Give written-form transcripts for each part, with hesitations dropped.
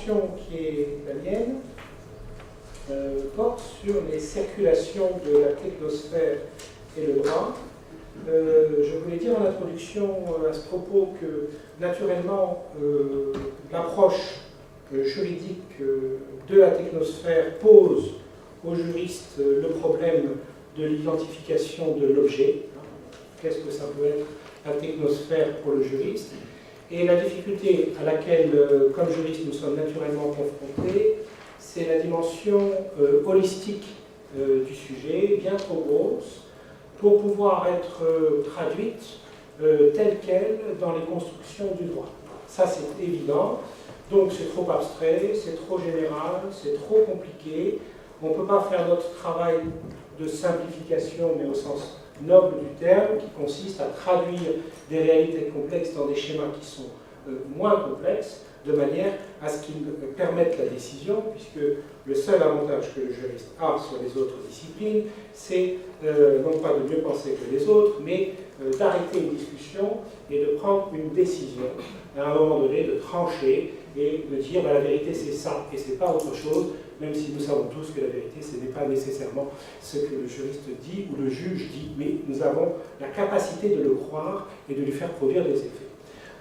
dimension qui est la mienne porte sur les circulations de la technosphère et le droit. Je voulais dire en introduction à ce propos que, naturellement, l'approche juridique de la technosphère pose aux juristes le problème de l'identification de l'objet. Qu'est-ce que ça peut être la technosphère pour le juriste? Et la difficulté à laquelle, comme juriste, nous sommes naturellement confrontés, c'est la dimension holistique du sujet, bien trop grosse, pour pouvoir être traduite telle qu'elle dans les constructions du droit. Ça, c'est évident. Donc, c'est trop abstrait, c'est trop général, c'est trop compliqué. On ne peut pas faire notre travail de simplification, mais au sens noble du terme, qui consiste à traduire des réalités complexes dans des schémas qui sont moins complexes, de manière à ce qu'ils permettent la décision, puisque le seul avantage que le juriste a sur les autres disciplines, c'est non pas de mieux penser que les autres, mais d'arrêter une discussion et de prendre une décision, à un moment donné, de trancher et de dire la vérité c'est ça et c'est pas autre chose, même si nous savons tous que la vérité ce n'est pas nécessairement ce que le juriste dit ou le juge dit, mais nous avons la capacité de le croire et de lui faire produire des effets.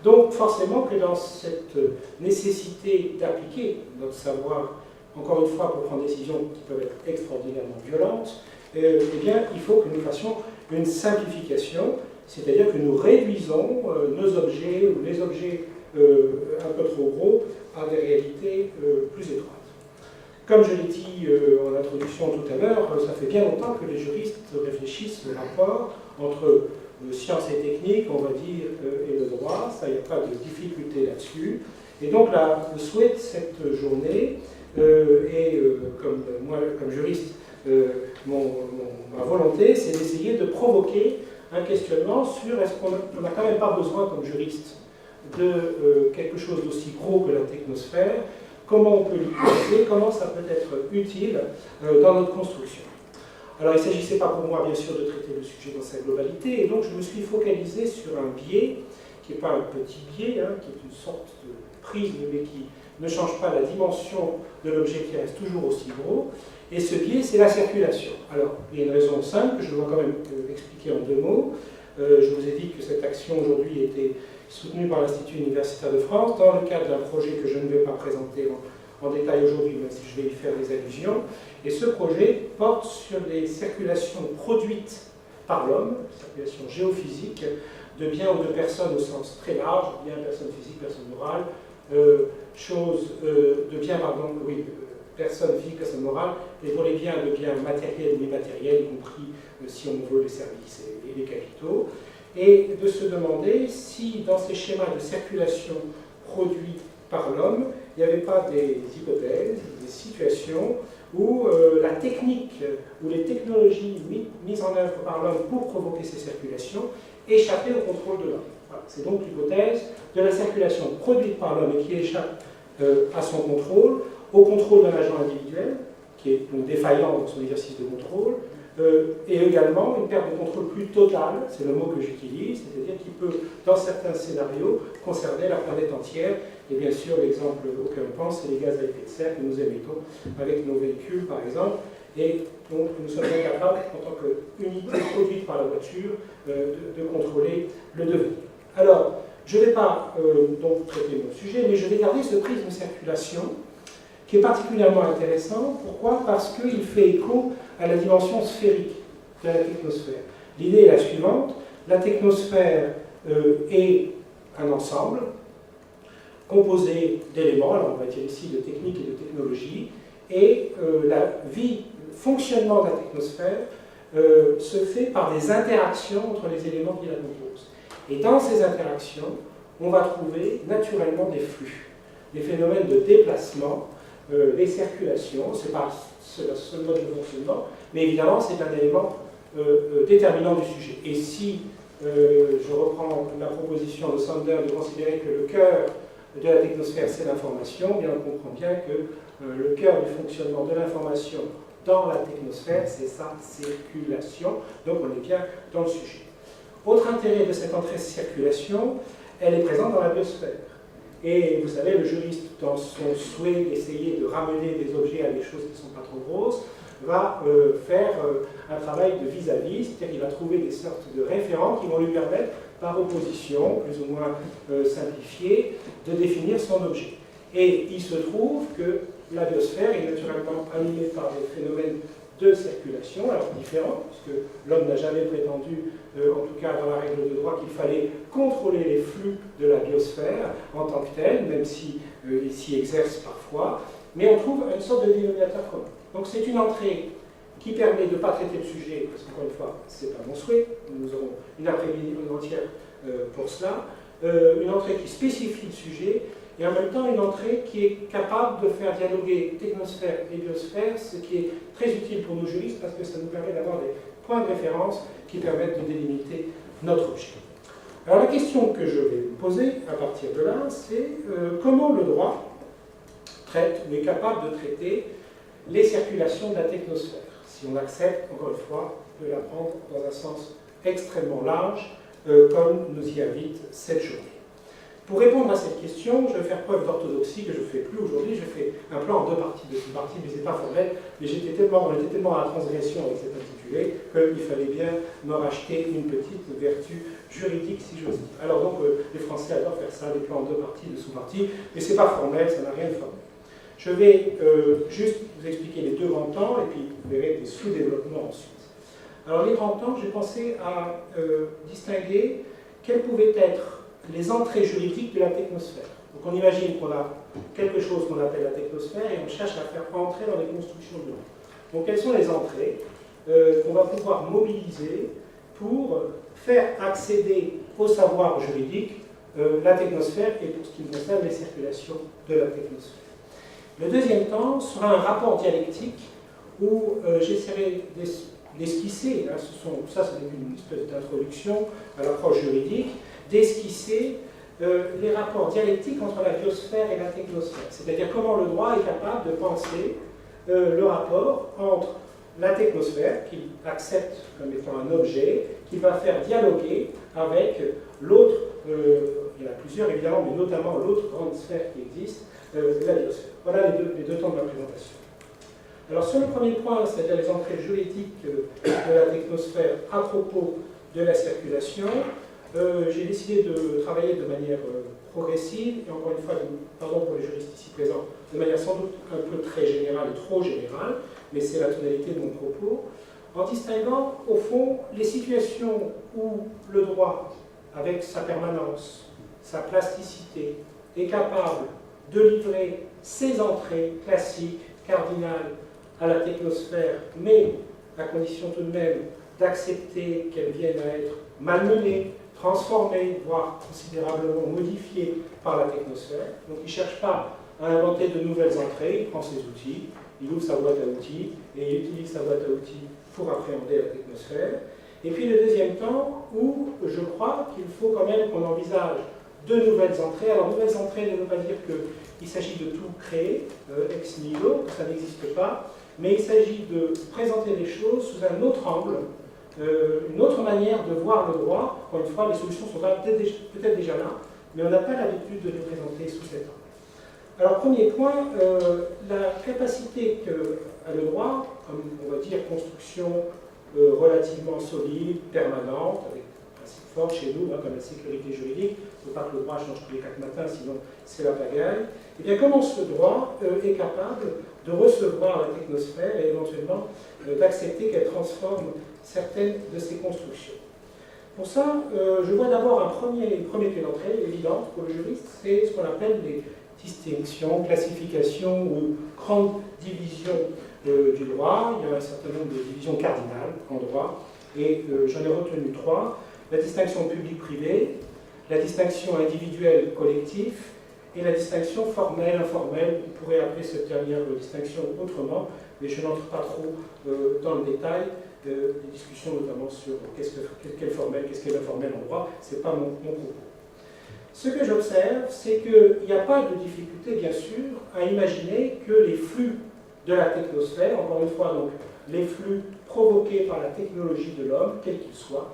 Donc forcément que dans cette nécessité d'appliquer notre savoir, encore une fois pour prendre des décisions qui peuvent être extraordinairement violentes, eh bien il faut que nous fassions une simplification, c'est-à-dire que nous réduisons nos objets ou les objets un peu trop gros à des réalités plus étroites. Comme je l'ai dit en introduction tout à l'heure, ça fait bien longtemps que les juristes réfléchissent au rapport entre sciences et techniques, on va dire, et le droit. Ça, il n'y a pas de difficulté là-dessus. Et donc, le souhait de cette journée, et comme moi, comme juriste, ma volonté, c'est d'essayer de provoquer un questionnement sur est-ce qu'on n'a quand même pas besoin, comme juriste, de quelque chose d'aussi gros que la technosphère, comment on peut l'utiliser, comment ça peut être utile dans notre construction. Alors il ne s'agissait pas pour moi bien sûr de traiter le sujet dans sa globalité, et donc je me suis focalisé sur un biais, qui n'est pas un petit biais, hein, qui est une sorte de prisme, mais qui ne change pas la dimension de l'objet qui reste toujours aussi gros, et ce biais c'est la circulation. Alors il y a une raison simple, que je dois quand même expliquer en 2 mots. Je vous ai dit que cette action aujourd'hui était soutenue par l'Institut universitaire de France dans le cadre d'un projet que je ne vais pas présenter en détail aujourd'hui, même si je vais y faire des allusions. Et ce projet porte sur les circulations produites par l'homme, circulation géophysique, de biens ou de personnes au sens très large, biens, personnes physiques, personnes morales, personnes physiques, personnes morales, et pour les biens, de biens matériels ou immatériels, y compris, si on veut, les services et les capitaux, et de se demander si, dans ces schémas de circulation produits par l'homme, il n'y avait pas des hypothèses, des situations où la technique ou les technologies mises en œuvre par l'homme pour provoquer ces circulations échappaient au contrôle de l'homme. Voilà. C'est donc l'hypothèse de la circulation produite par l'homme et qui échappe à son contrôle, au contrôle d'un agent individuel, qui est donc défaillant dans son exercice de contrôle, et également une perte de contrôle plus totale, c'est le mot que j'utilise, c'est-à-dire qui peut, dans certains scénarios, concerner la planète entière. Et bien sûr, l'exemple auquel on pense, c'est les gaz à effet de serre que nous émettons avec nos véhicules, par exemple, et donc nous sommes incapables, en tant qu'unité produite par la voiture, de contrôler le devenir. Alors, je ne vais pas donc traiter mon sujet, mais je vais garder ce prisme circulation, qui est particulièrement intéressant. Pourquoi? Parce qu'il fait écho à la dimension sphérique de la technosphère. L'idée est la suivante, la technosphère est un ensemble composé d'éléments, alors on va dire ici de techniques et de technologies, et le fonctionnement de la technosphère se fait par des interactions entre les éléments qui la composent. Et dans ces interactions, on va trouver naturellement des flux, des phénomènes de déplacement, les circulations, c'est pas le seul mode de fonctionnement, mais évidemment c'est un élément déterminant du sujet. Et si je reprends la proposition de Sander de considérer que le cœur de la technosphère c'est l'information, bien on comprend bien que le cœur du fonctionnement de l'information dans la technosphère c'est sa circulation, donc on est bien dans le sujet. Autre intérêt de cette entrée circulation, elle est présente dans la biosphère. Et vous savez, le juriste, dans son souhait d'essayer de ramener des objets à des choses qui ne sont pas trop grosses, va faire un travail de vis-à-vis, c'est-à-dire qu'il va trouver des sortes de référents qui vont lui permettre, par opposition, plus ou moins simplifiée, de définir son objet. Et il se trouve que la biosphère est naturellement animée par des phénomènes de circulation, alors différents, puisque l'homme n'a jamais prétendu, en tout cas dans la règle de droit, qu'il fallait contrôler les flux de la biosphère en tant que tel, même si il s'y exerce parfois, mais on trouve une sorte de dénominateur commun. Donc c'est une entrée qui permet de ne pas traiter le sujet, parce qu'encore une fois, ce n'est pas mon souhait, nous aurons une après-midi entière pour cela, une entrée qui spécifie le sujet, et en même temps une entrée qui est capable de faire dialoguer technosphère et biosphère, ce qui est très utile pour nos juristes, parce que ça nous permet d'avoir des points de référence qui permettent de délimiter notre objet. Alors la question que je vais vous poser à partir de là, c'est comment le droit traite, ou est capable de traiter les circulations de la technosphère, si on accepte, encore une fois, de la prendre dans un sens extrêmement large, comme nous y invite cette journée. Pour répondre à cette question, je vais faire preuve d'orthodoxie que je ne fais plus aujourd'hui. Je fais un plan en deux parties, mais ce n'est pas formel. Mais on était tellement à la transgression avec cet intitulé qu'il fallait bien me racheter une petite vertu juridique, si j'ose dire. Alors donc, les Français adorent faire ça, des plans en deux parties, de sous-parties, mais ce n'est pas formel, ça n'a rien de formel. Je vais juste vous expliquer les deux grands temps, et puis vous verrez des sous-développements ensuite. Alors les grands temps, j'ai pensé à distinguer quelles pouvaient être les entrées juridiques de la technosphère. Donc on imagine qu'on a quelque chose qu'on appelle la technosphère et on cherche à faire entrer dans les constructions de l'homme. Donc quelles sont les entrées qu'on va pouvoir mobiliser pour faire accéder au savoir juridique la technosphère et pour ce qui concerne les circulations de la technosphère. Le deuxième temps sera un rapport dialectique où j'essaierai d'esquisser, hein, ça c'est une espèce d'introduction à l'approche juridique, d'esquisser les rapports dialectiques entre la biosphère et la technosphère. C'est-à-dire comment le droit est capable de penser le rapport entre la technosphère, qu'il accepte comme étant un objet, qu'il va faire dialoguer avec l'autre, il y en a plusieurs évidemment, mais notamment l'autre grande sphère qui existe, la biosphère. Voilà les deux temps de ma présentation. Alors sur le premier point, c'est-à-dire les entrées juridiques de la technosphère à propos de la circulation, j'ai décidé de travailler de manière progressive, et encore une fois, pardon pour les juristes ici présents, de manière sans doute un peu très générale et trop générale, mais c'est la tonalité de mon propos, en distinguant au fond les situations où le droit, avec sa permanence, sa plasticité, est capable de livrer ses entrées classiques, cardinales, à la technosphère, mais à condition tout de même d'accepter qu'elles viennent à être malmenées, transformées, voire considérablement modifiées par la technosphère. Donc il ne cherche pas à inventer de nouvelles entrées, il prend ses outils, il ouvre sa boîte à outils et il utilise sa boîte à outils pour appréhender la technosphère. Et puis le deuxième temps où je crois qu'il faut quand même qu'on envisage de nouvelles entrées. Alors nouvelles entrées ne veut pas dire qu'il s'agit de tout créer, ex nihilo, ça n'existe pas, mais il s'agit de présenter les choses sous un autre angle, une autre manière de voir le droit. Encore une fois, les solutions sont peut-être déjà là, mais on n'a pas l'habitude de les présenter sous cet angle. Alors, premier point, la capacité qu'a le droit, comme on va dire construction relativement solide, permanente, avec un principe fort chez nous, hein, comme la sécurité juridique, il ne faut pas que le droit change tous les 4 matins, sinon c'est la pagaille. Et bien, comment ce droit est capable de recevoir la technosphère et éventuellement d'accepter qu'elle transforme certaines de ses constructions. Pour ça, je vois d'abord un premier pied d'entrée évident pour le juriste, c'est ce qu'on appelle les distinctions, classifications ou grandes divisions du droit. Il y a un certain nombre de divisions cardinales en droit, et j'en ai retenu 3. La distinction public-privé, la distinction individuelle-collectif, et la distinction formelle-informelle. On pourrait appeler cette dernière distinction autrement, mais je n'entre pas trop dans le détail des discussions notamment sur qu'est-ce qu'est formel, qu'est-ce qu'est informel en droit, ce n'est pas mon propos. Ce que j'observe, c'est qu'il n'y a pas de difficulté, bien sûr, à imaginer que les flux de la technosphère, encore une fois, donc, les flux provoqués par la technologie de l'homme, quels qu'ils soient,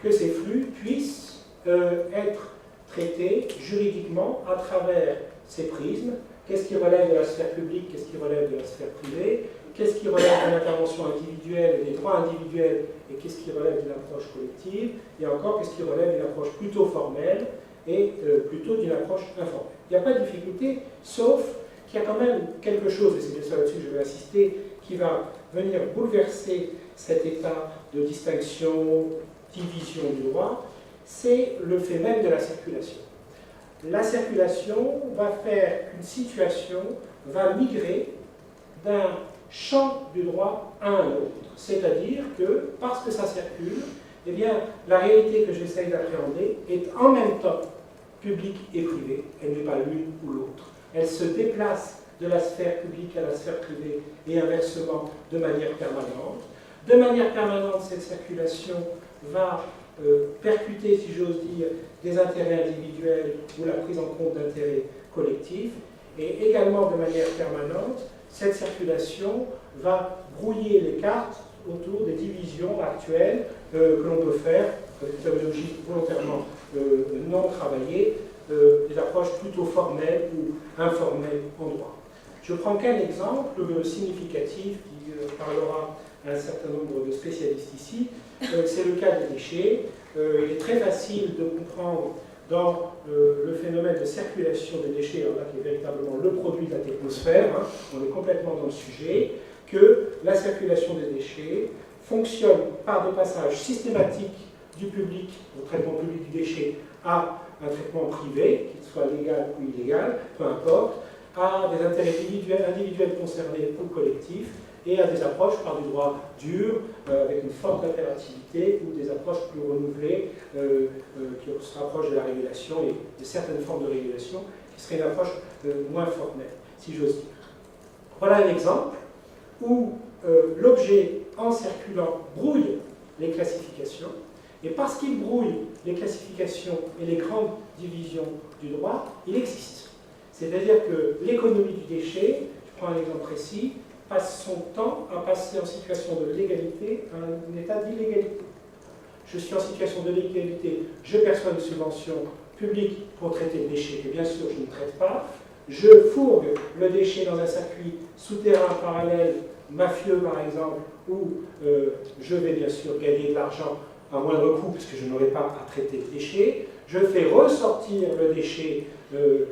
que ces flux puissent être traiter juridiquement à travers ces prismes. Qu'est-ce qui relève de la sphère publique, qu'est-ce qui relève de la sphère privée, qu'est-ce qui relève de l'intervention individuelle et des droits individuels, et qu'est-ce qui relève d'une approche collective, et encore qu'est-ce qui relève d'une approche plutôt formelle et plutôt d'une approche informelle. Il n'y a pas de difficulté, sauf qu'il y a quand même quelque chose, et c'est bien ça là-dessus que je vais insister, qui va venir bouleverser cet état de distinction, division du droit, c'est le fait même de la circulation. La circulation va faire qu'une situation va migrer d'un champ du droit à un autre. C'est-à-dire que, parce que ça circule, eh bien, la réalité que j'essaye d'appréhender est en même temps publique et privée. Elle n'est pas l'une ou l'autre. Elle se déplace de la sphère publique à la sphère privée et inversement de manière permanente. De manière permanente, cette circulation va percuter, si j'ose dire, des intérêts individuels ou la prise en compte d'intérêts collectifs. Et également, de manière permanente, cette circulation va brouiller les cartes autour des divisions actuelles que l'on peut faire, avec une terminologie volontairement non travaillée, des approches plutôt formelles ou informelles en droit. Je prends qu'un exemple significatif qui parlera à un certain nombre de spécialistes ici, c'est le cas des déchets. Il est très facile de comprendre dans le phénomène de circulation des déchets, alors là qui est véritablement le produit de la technosphère, hein, on est complètement dans le sujet, que la circulation des déchets fonctionne par des passages systématiques du public, au traitement public du déchet, à un traitement privé, qu'il soit légal ou illégal, peu importe, à des intérêts individuels concernés ou collectifs, et à des approches par du droit dur, avec une forte impérativité, ou des approches plus renouvelées, qui se rapprochent de la régulation, et de certaines formes de régulation, qui seraient une approche moins formelle, si j'ose dire. Voilà un exemple où l'objet, en circulant, brouille les classifications, et parce qu'il brouille les classifications et les grandes divisions du droit, il existe. C'est-à-dire que l'économie du déchet, je prends un exemple précis, passe son temps à passer en situation de légalité à un état d'illégalité. Je suis en situation de légalité, je perçois une subvention publique pour traiter le déchet, que bien sûr je ne traite pas, je fourgue le déchet dans un circuit souterrain parallèle, mafieux par exemple, où je vais bien sûr gagner de l'argent à moindre coût, puisque je n'aurai pas à traiter le déchet, je fais ressortir le déchet,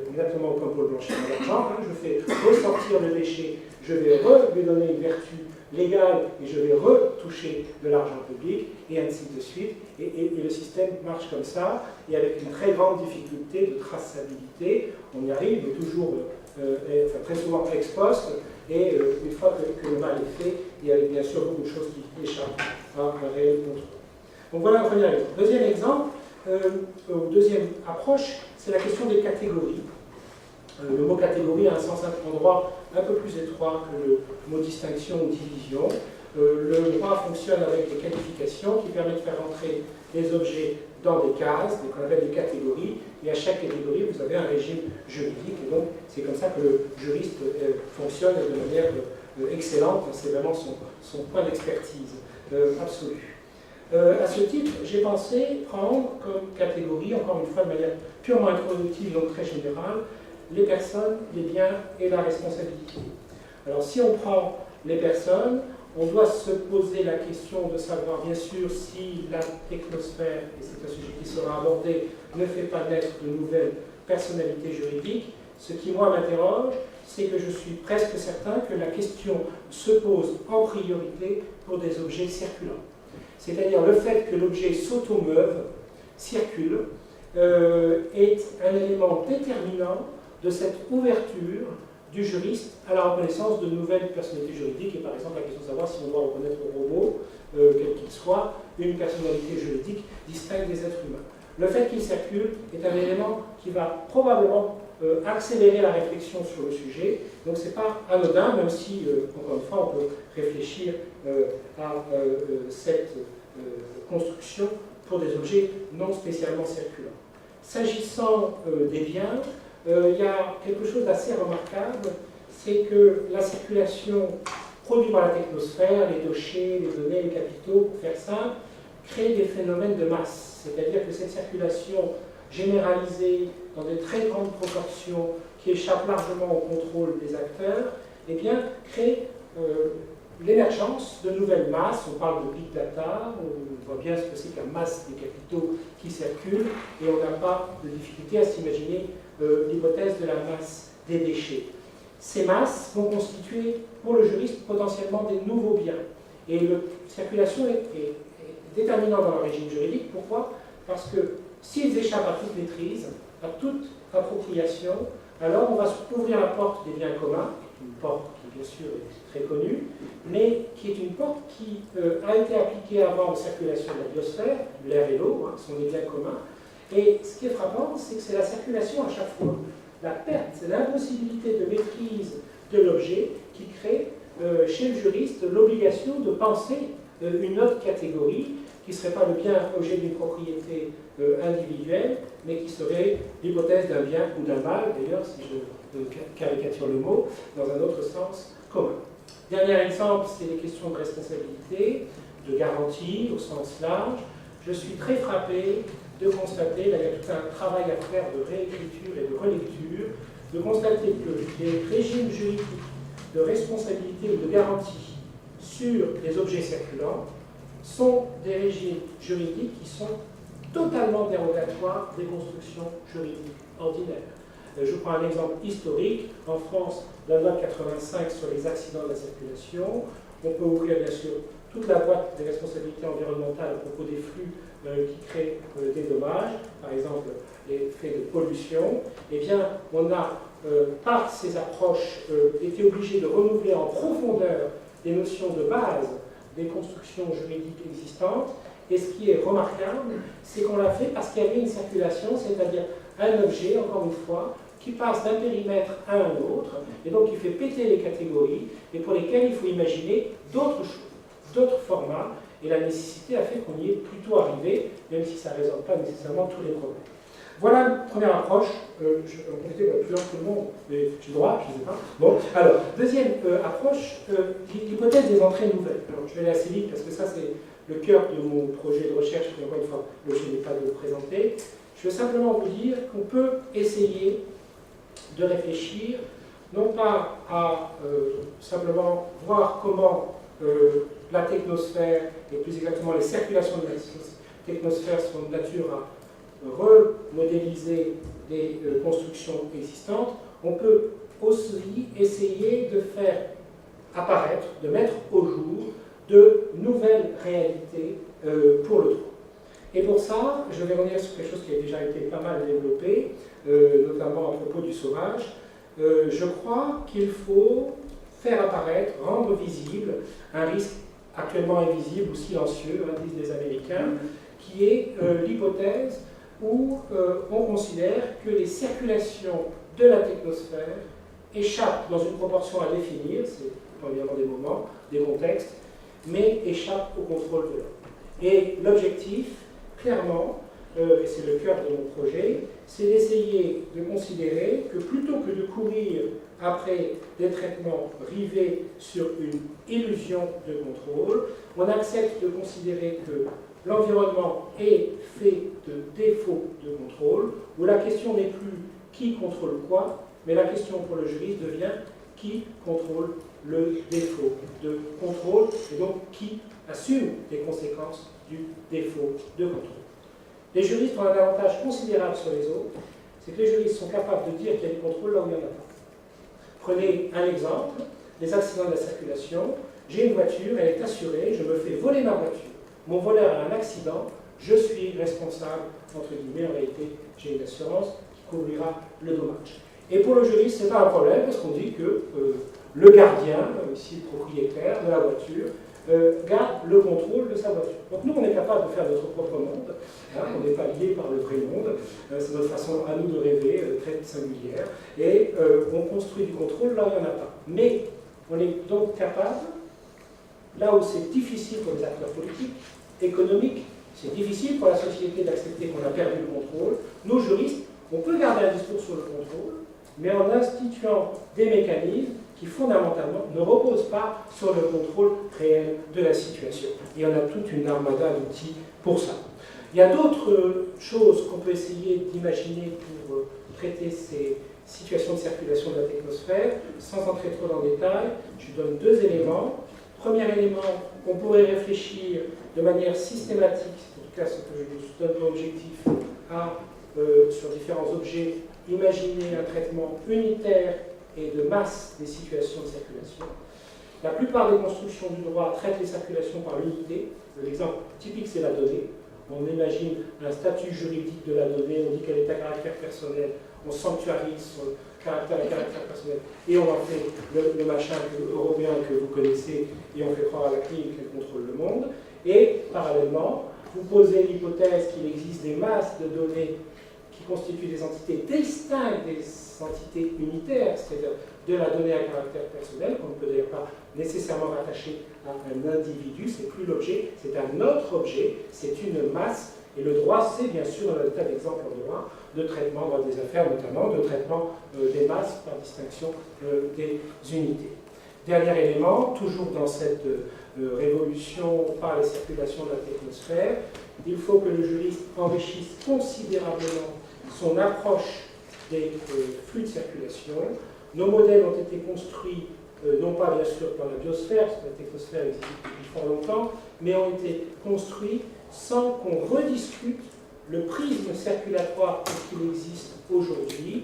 exactement comme pour le blanchiment d'argent, hein, je fais ressortir le déchet, je vais lui donner une vertu légale et je vais retoucher de l'argent public, et ainsi de suite. Et le système marche comme ça, et avec une très grande difficulté de traçabilité. On y arrive, mais toujours, très souvent ex post, et une fois que le mal est fait, il y a bien sûr beaucoup de choses qui échappent à un réel contrôle. Donc voilà un premier exemple. Deuxième exemple, deuxième approche, c'est la question des catégories. Le mot catégorie a un sens en droit un peu plus étroit que le mot distinction ou division. Le droit fonctionne avec des qualifications qui permettent de faire entrer les objets dans des cases, qu'on appelle des catégories, et à chaque catégorie, vous avez un régime juridique, et donc c'est comme ça que le juriste fonctionne de manière excellente, c'est vraiment son point d'expertise absolu. À ce titre, j'ai pensé prendre comme catégorie, encore une fois de manière purement introductive, donc très générale, les personnes, les biens et la responsabilité. Alors si on prend les personnes, on doit se poser la question de savoir bien sûr si la technosphère, et c'est un sujet qui sera abordé, ne fait pas naître de nouvelles personnalités juridiques. Ce qui moi m'interroge, c'est que je suis presque certain que la question se pose en priorité pour des objets circulants. C'est-à-dire le fait que l'objet s'automeuve, circule, est un élément déterminant de cette ouverture du juriste à la reconnaissance de nouvelles personnalités juridiques, et par exemple la question de savoir si on doit reconnaître au robot, quel qu'il soit, une personnalité juridique distincte des êtres humains. Le fait qu'il circule est un élément qui va probablement accélérer la réflexion sur le sujet, donc ce n'est pas anodin, même si, encore une fois, on peut réfléchir à cette construction pour des objets non spécialement circulants. S'agissant des biens, il y a quelque chose d'assez remarquable, c'est que la circulation produite par la technosphère, les dossiers, les données, les capitaux, pour faire simple, crée des phénomènes de masse. C'est-à-dire que cette circulation généralisée dans de très grandes proportions qui échappe largement au contrôle des acteurs, eh bien, crée l'émergence de nouvelles masses. On parle de big data, on voit bien ce que c'est que la masse des capitaux qui circulent, et on n'a pas de difficulté à s'imaginer l'hypothèse de la masse des déchets. Ces masses vont constituer pour le juriste potentiellement des nouveaux biens. Et la circulation est déterminante dans le régime juridique. Pourquoi? Parce que s'ils échappent à toute maîtrise, à toute appropriation, alors on va ouvrir la porte des biens communs, une porte qui bien sûr est très connue, mais qui est une porte qui a été appliquée avant aux circulations de la biosphère, l'air et l'eau, sont des biens communs. Et ce qui est frappant, c'est que c'est la circulation à chaque fois. La perte, c'est l'impossibilité de maîtrise de l'objet qui crée chez le juriste l'obligation de penser une autre catégorie qui ne serait pas le bien objet d'une propriété individuelle, mais qui serait l'hypothèse d'un bien ou d'un mal, d'ailleurs, si je caricature le mot, dans un autre sens commun. Dernier exemple, c'est les questions de responsabilité, de garantie au sens large. Je suis très frappé de constater, là il y a tout un travail à faire de réécriture et de relecture, de constater que les régimes juridiques de responsabilité ou de garantie sur les objets circulants sont des régimes juridiques qui sont totalement dérogatoires des constructions juridiques ordinaires. Je prends un exemple historique. En France, la loi de 85 sur les accidents de la circulation. On peut ouvrir bien sûr toute la boîte des responsabilités environnementales à propos des flux qui créent des dommages, par exemple les faits de pollution. Eh bien, on a, par ces approches, été obligé de renouveler en profondeur les notions de base des constructions juridiques existantes. Et ce qui est remarquable, c'est qu'on l'a fait parce qu'il y avait une circulation, c'est-à-dire un objet, encore une fois, qui passe d'un périmètre à un autre, et donc qui fait péter les catégories, et pour lesquelles il faut imaginer d'autres choses, d'autres formats, et la nécessité a fait qu'on y est plutôt arrivé, même si ça ne résolve pas nécessairement tous les problèmes. Voilà la première approche. Je vais en compléter plus loin que tout le monde, mais j'ai le droit, je ne sais pas. Bon, alors, deuxième approche, l'hypothèse des entrées nouvelles. Alors, je vais aller assez vite parce que ça, c'est le cœur de mon projet de recherche, qui, encore une fois, l'objet n'est pas de le présenter. Je veux simplement vous dire qu'on peut essayer de réfléchir, non pas à simplement voir comment la technosphère, et plus exactement les circulations de la technosphère sont de nature à remodéliser des constructions existantes, on peut aussi essayer de faire apparaître, de mettre au jour de nouvelles réalités pour le droit. Et pour ça, je vais revenir sur quelque chose qui a déjà été pas mal développé, notamment à propos du sauvage. Je crois qu'il faut faire apparaître, rendre visible un risque actuellement invisible ou silencieux, disent les Américains, qui est l'hypothèse où on considère que les circulations de la technosphère échappent dans une proportion à définir, c'est pas évidemment des moments, des contextes, mais échappent au contrôle de l'homme. Et l'objectif, clairement, et c'est le cœur de mon projet, c'est d'essayer de considérer que plutôt que de courir après des traitements rivés sur une illusion de contrôle, on accepte de considérer que l'environnement est fait de défauts de contrôle, où la question n'est plus qui contrôle quoi, mais la question pour le juriste devient qui contrôle le défaut de contrôle, et donc qui assume les conséquences du défaut de contrôle. Les juristes ont un avantage considérable sur les autres, c'est que les juristes sont capables de dire qu'il y a du contrôle là où il n'y en a pas. Prenez un exemple, les accidents de la circulation. J'ai une voiture, elle est assurée, je me fais voler ma voiture. Mon voleur a un accident, je suis responsable, entre guillemets, en réalité, j'ai une assurance qui couvrira le dommage. Et pour le juriste, ce n'est pas un problème, parce qu'on dit que le gardien, ici le propriétaire de la voiture, garde le contrôle de sa voiture. Donc nous, on est capable de faire notre propre monde, on n'est pas lié par le vrai monde, c'est notre façon à nous de rêver, très singulière, et on construit du contrôle là où il n'y en a pas. Mais on est donc capable, là où c'est difficile pour les acteurs politiques, économiques, c'est difficile pour la société d'accepter qu'on a perdu le contrôle, nous, juristes, on peut garder un discours sur le contrôle, mais en instituant des mécanismes qui fondamentalement ne reposent pas sur le contrôle réel de la situation. Et on a toute une armada d'outils pour ça. Il y a d'autres choses qu'on peut essayer d'imaginer pour traiter ces situations de circulation de la technosphère, sans entrer trop dans le détail. Je donne deux éléments. Premier élément, on pourrait réfléchir de manière systématique, en tout cas ce que je vous donne comme objectif, sur différents objets, imaginer un traitement unitaire et de masse des situations de circulation. La plupart des constructions du droit traitent les circulations par l'unité. L'exemple typique, c'est la donnée. On imagine un statut juridique de la donnée, on dit qu'elle est à caractère personnel, on sanctuarise son caractère personnel, et on en fait le machin européen que vous connaissez, et on fait croire à la CNIL qu'elle contrôle le monde. Et parallèlement, vous posez l'hypothèse qu'il existe des masses de données qui constituent des entités distinctes des entités unitaires, c'est-à-dire de la donnée à caractère personnel, qu'on ne peut d'ailleurs pas nécessairement rattacher à un individu, c'est plus l'objet, c'est un autre objet, c'est une masse, et le droit, c'est bien sûr, dans le tas d'exemples en droit, de traitement dans des affaires notamment, de traitement des masses par distinction des unités. Dernier élément, toujours dans cette révolution par les circulations de la technosphère, il faut que le juriste enrichisse considérablement son approche des flux de circulation. Nos modèles ont été construits, non pas bien sûr par la biosphère, parce que la technosphère existe depuis fort longtemps, mais ont été construits sans qu'on rediscute le prisme circulatoire qu'il existe aujourd'hui.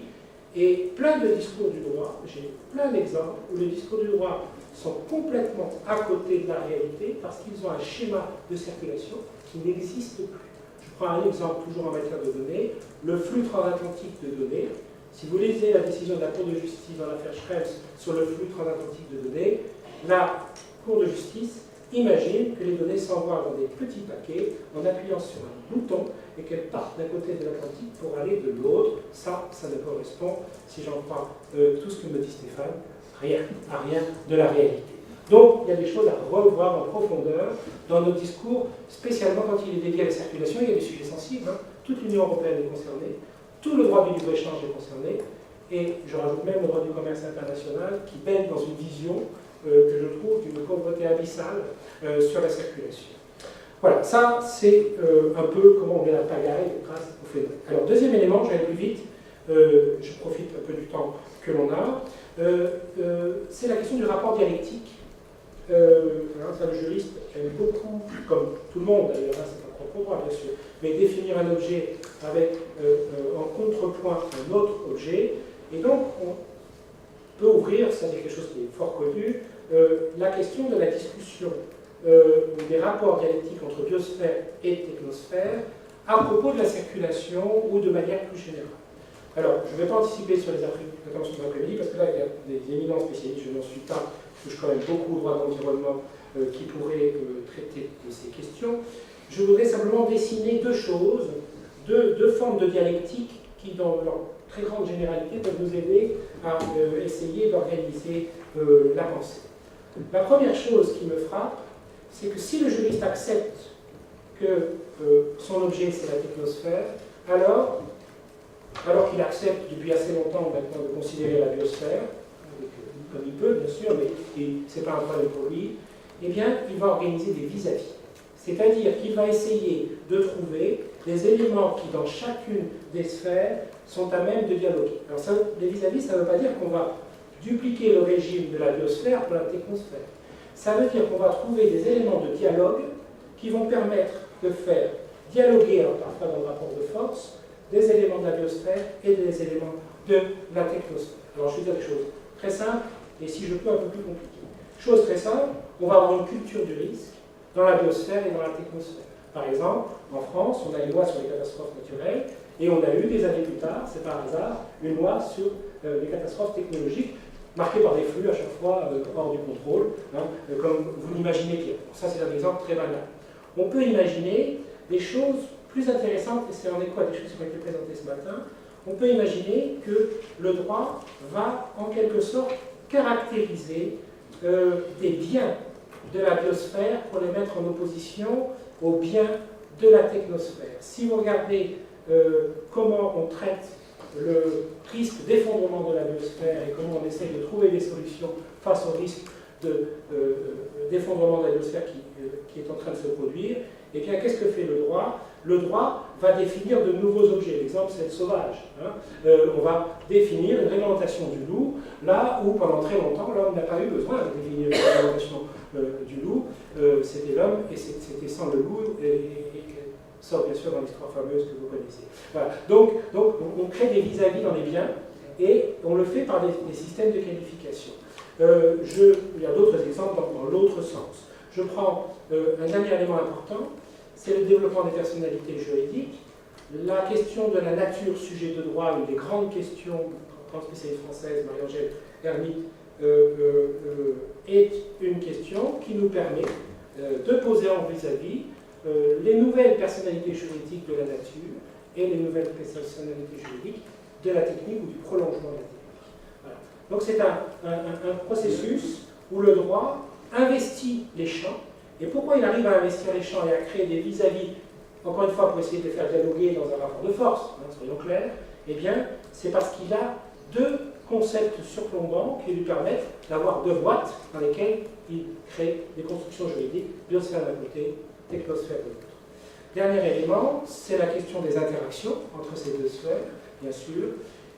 Et plein de discours du droit, j'ai plein d'exemples où les discours du droit sont complètement à côté de la réalité parce qu'ils ont un schéma de circulation qui n'existe plus. Je prends un exemple toujours en matière de données, le flux transatlantique de données. Si vous lisez la décision de la Cour de justice dans l'affaire Schrems sur le flux transatlantique de données, la Cour de justice imagine que les données s'envoient dans des petits paquets en appuyant sur un bouton et qu'elles partent d'un côté de l'Atlantique pour aller de l'autre. Ça ne correspond, si j'en crois tout ce que me dit Stéphane, à rien de la réalité. Donc, il y a des choses à revoir en profondeur dans nos discours, spécialement quand il est dédié à la circulation. Il y a des sujets sensibles, hein. Toute l'Union européenne est concernée, tout le droit du libre-échange est concerné, et je rajoute même le droit du commerce international qui baigne dans une vision que je trouve d'une pauvreté abyssale sur la circulation. Voilà, ça c'est un peu comment on met la pagaille grâce au phénomène. Alors, deuxième élément, j'allais plus vite, je profite un peu du temps que l'on a, c'est la question du rapport dialectique. Ça, le juriste aime beaucoup, comme tout le monde d'ailleurs, c'est un propre droit bien sûr, mais définir un objet avec en contrepoint un autre objet, et donc on peut ouvrir, ça c'est quelque chose qui est fort connu, la question de la discussion des rapports dialectiques entre biosphère et technosphère à propos de la circulation ou de manière plus générale. Alors, je ne vais pas anticiper sur les interventions de l'après-midi, parce que là, il y a des éminents spécialistes, je n'en suis pas, je touche quand même beaucoup au droit de l'environnement qui pourraient traiter de ces questions. Je voudrais simplement dessiner deux choses, deux formes de dialectique qui, dans leur très grande généralité, peuvent nous aider à essayer d'organiser la pensée. La première chose qui me frappe, c'est que si le juriste accepte que son objet c'est la technosphère, alors qu'il accepte depuis assez longtemps maintenant de considérer la biosphère, comme il peut bien sûr, mais ce n'est pas un problème pour lui, eh bien il va organiser des vis-à-vis. C'est-à-dire qu'il va essayer de trouver des éléments qui dans chacune des sphères sont à même de dialoguer. Alors ça, les vis-à-vis, ça ne veut pas dire qu'on va dupliquer le régime de la biosphère pour la technosphère. Ça veut dire qu'on va trouver des éléments de dialogue qui vont permettre de faire dialoguer, alors parfois dans le rapport de force, des éléments de la biosphère et des éléments de la technosphère. Alors je vais dire des choses très simples et si je peux un peu plus compliquées. Chose très simple, on va avoir une culture du risque dans la biosphère et dans la technosphère. Par exemple, en France, on a une loi sur les catastrophes naturelles et on a eu des années plus tard, c'est par hasard, une loi sur les catastrophes technologiques marquée par des flux à chaque fois hors du contrôle, hein, comme vous l'imaginez bien. Ça, c'est un exemple très banal. On peut imaginer des choses plus intéressantes, et c'est en écho à des choses qui ont été présentées ce matin. On peut imaginer que le droit va en quelque sorte caractériser des biens de la biosphère pour les mettre en opposition aux biens de la technosphère. Si vous regardez comment on traite le risque d'effondrement de la biosphère et comment on essaye de trouver des solutions face au risque d'effondrement de la biosphère qui est en train de se produire, eh bien, qu'est-ce que fait le droit? Le droit va définir de nouveaux objets. L'exemple, c'est le sauvage. On va définir une réglementation du loup, là où pendant très longtemps, l'homme n'a pas eu besoin de définir une réglementation du loup. C'était l'homme et c'était sans le loup, et ça, bien sûr, dans l'histoire fameuse que vous connaissez. Voilà. Donc on crée des vis-à-vis dans les biens, et on le fait par des systèmes de qualification. Il y a d'autres exemples dans l'autre sens. Je prends un dernier élément important, c'est le développement des personnalités juridiques. La question de la nature sujet de droit, une des grandes questions, grande spécialiste française, Marie-Angèle Hermite, est une question qui nous permet de poser en vis-à-vis les nouvelles personnalités juridiques de la nature et les nouvelles personnalités juridiques de la technique ou du prolongement de la technique. Voilà. Donc c'est un processus où le droit investit les champs. Et pourquoi il arrive à investir les champs et à créer des vis-à-vis, encore une fois pour essayer de les faire dialoguer dans un rapport de force, soyons clairs, eh bien c'est parce qu'il a deux concepts surplombants qui lui permettent d'avoir deux boîtes dans lesquelles il crée des constructions juridiques, biosphère d'un côté, technosphère de l'autre. Dernier élément, c'est la question des interactions entre ces deux sphères, bien sûr.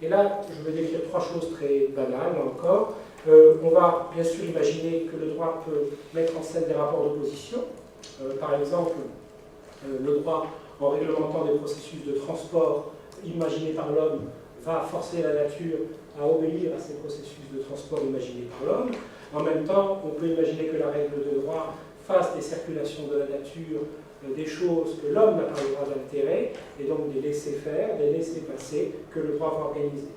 Et là, je vais décrire trois choses très banales, là encore. On va bien sûr imaginer que le droit peut mettre en scène des rapports d'opposition. Par exemple, le droit, en réglementant des processus de transport imaginés par l'homme, va forcer la nature à obéir à ces processus de transport imaginés par l'homme. En même temps, on peut imaginer que la règle de droit fasse des circulations de la nature des choses que l'homme n'a pas le droit d'altérer, et donc des laisser-faire, des laisser-passer que le droit va organiser.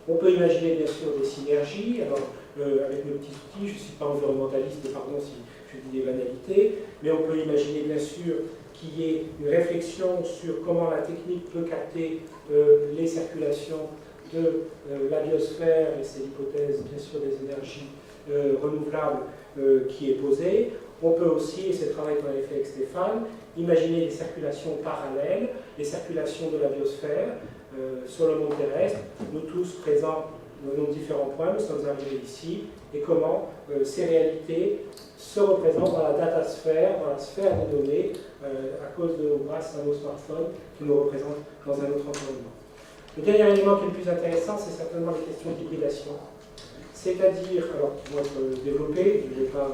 On peut imaginer bien sûr des synergies, alors avec nos petits outils, je ne suis pas environnementaliste, et pardon si je dis des banalités, mais on peut imaginer bien sûr qu'il y ait une réflexion sur comment la technique peut capter les circulations de la biosphère, et c'est l'hypothèse bien sûr des énergies renouvelables qui est posée. On peut aussi, et c'est le travail qu'on avait fait avec Stéphane, imaginer des circulations parallèles, les circulations de la biosphère sur le monde terrestre. Nous tous présents dans différents points, nous sommes arrivés ici, et comment ces réalités se représentent dans la datasphère, dans la sphère des données, à cause ou grâce à nos smartphones qui nous représentent dans un autre environnement. Le dernier élément qui est le plus intéressant, c'est certainement les questions d'hybridation. C'est-à-dire, alors qui vont être développées, je ne vais pas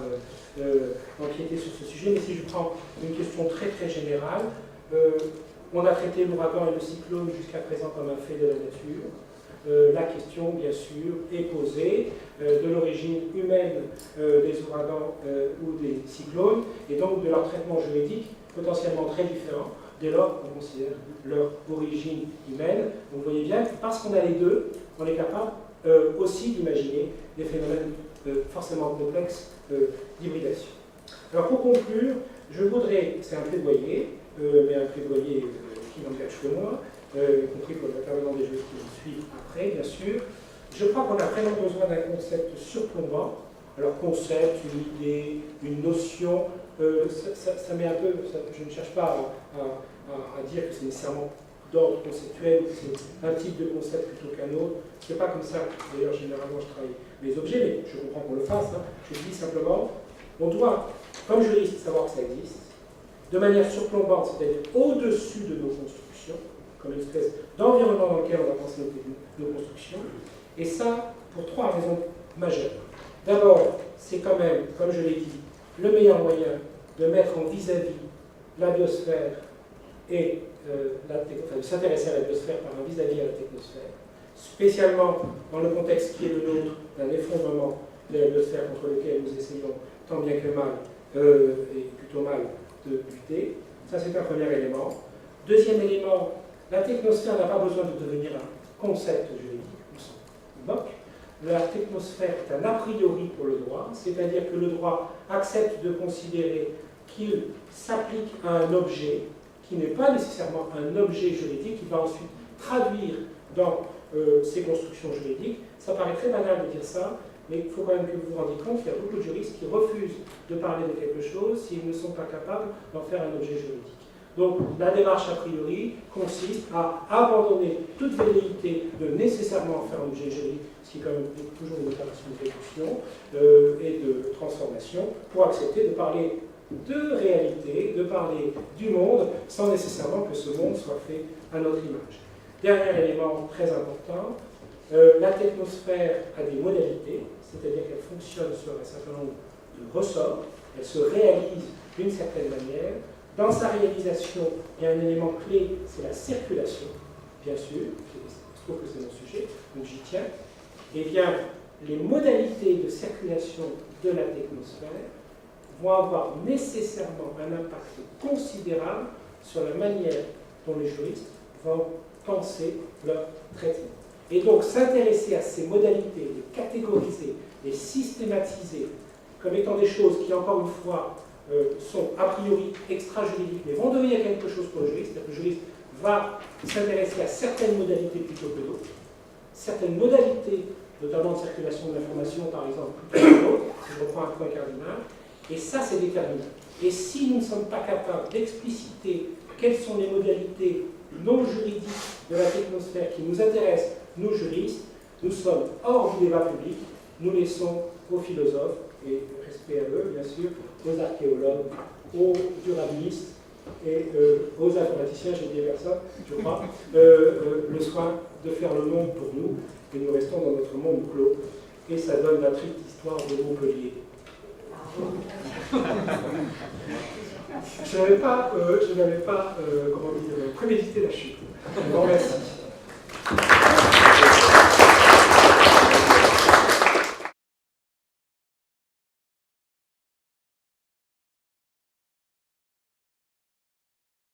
empiéter sur ce sujet, mais si je prends une question très très générale, on a traité l'ouragan et le cyclone jusqu'à présent comme un fait de la nature. La question, bien sûr, est posée de l'origine humaine des ouragans ou des cyclones, et donc de leur traitement juridique potentiellement très différent, dès lors qu'on considère leur origine humaine. Donc vous voyez bien que parce qu'on a les deux, on est capable aussi d'imaginer des phénomènes forcément complexes d'hybridation. Alors pour conclure, je voudrais, c'est un plaidoyer, mais un plaidoyer qui n'engage que moi, y compris pour l'intervenant des juristes qui me suivent après, bien sûr. Je crois qu'on a vraiment besoin d'un concept surplombant. Alors concept, une idée, une notion, ça met un peu, je ne cherche pas à dire que c'est nécessairement d'ordre conceptuel, que c'est un type de concept plutôt qu'un autre. C'est pas comme ça, d'ailleurs généralement je travaille les objets, mais je comprends qu'on le fasse. Je dis simplement, on doit, comme juriste, savoir que ça existe, de manière surplombante, c'est-à-dire au-dessus de nos constructions, comme une espèce d'environnement dans lequel on va penser nos constructions, et ça pour trois raisons majeures. D'abord, c'est quand même, comme je l'ai dit, le meilleur moyen de mettre en vis-à-vis la biosphère et de s'intéresser à la biosphère par un vis-à-vis à la technosphère, spécialement dans le contexte qui est le nôtre d'un effondrement de la biosphère contre lequel nous essayons tant bien que mal, et plutôt mal, de lutter. Ça, c'est un premier élément. Deuxième élément, la technosphère n'a pas besoin de devenir un concept juridique, on s'en moque. La technosphère est un a priori pour le droit, c'est-à-dire que le droit accepte de considérer qu'il s'applique à un objet qui n'est pas nécessairement un objet juridique, qui va ensuite traduire dans ses constructions juridiques. Ça paraît très banal de dire ça, mais il faut quand même que vous vous rendiez compte qu'il y a beaucoup de juristes qui refusent de parler de quelque chose s'ils ne sont pas capables d'en faire un objet juridique. Donc la démarche a priori consiste à abandonner toute velléité de nécessairement faire un objet juridique, ce qui est quand même toujours une opération de réduction et de transformation, pour accepter de parler de réalité, de parler du monde, sans nécessairement que ce monde soit fait à notre image. Dernier élément très important, la technosphère a des modalités, c'est-à-dire qu'elle fonctionne sur un certain nombre de ressorts, elle se réalise d'une certaine manière. Dans sa réalisation, il y a un élément clé, c'est la circulation, bien sûr, je trouve que c'est mon sujet, donc j'y tiens. Eh bien, les modalités de circulation de la technosphère vont avoir nécessairement un impact considérable sur la manière dont les juristes vont penser leur traitement. Et donc, s'intéresser à ces modalités, les catégoriser, les systématiser, comme étant des choses qui, encore une fois, sont a priori extra-juridiques, mais vont devenir quelque chose pour le juriste. C'est-à-dire que le juriste va s'intéresser à certaines modalités plutôt que d'autres, certaines modalités, notamment de circulation de l'information, par exemple, plutôt que d'autres, si je reprends un point cardinal, et ça, c'est déterminant. Et si nous ne sommes pas capables d'expliciter quelles sont les modalités non juridiques de la technosphère qui nous intéressent, nous juristes, nous sommes hors du débat public, nous laissons aux philosophes, et respect à eux, bien sûr, aux archéologues, aux durabilistes et aux informaticiens, j'ai dit personne, je crois, le soin de faire le monde pour nous, et nous restons dans notre monde clos. Et ça donne la triste histoire de Montpellier. Je n'avais pas comment dire, prémédité la chute. Je vous remercie.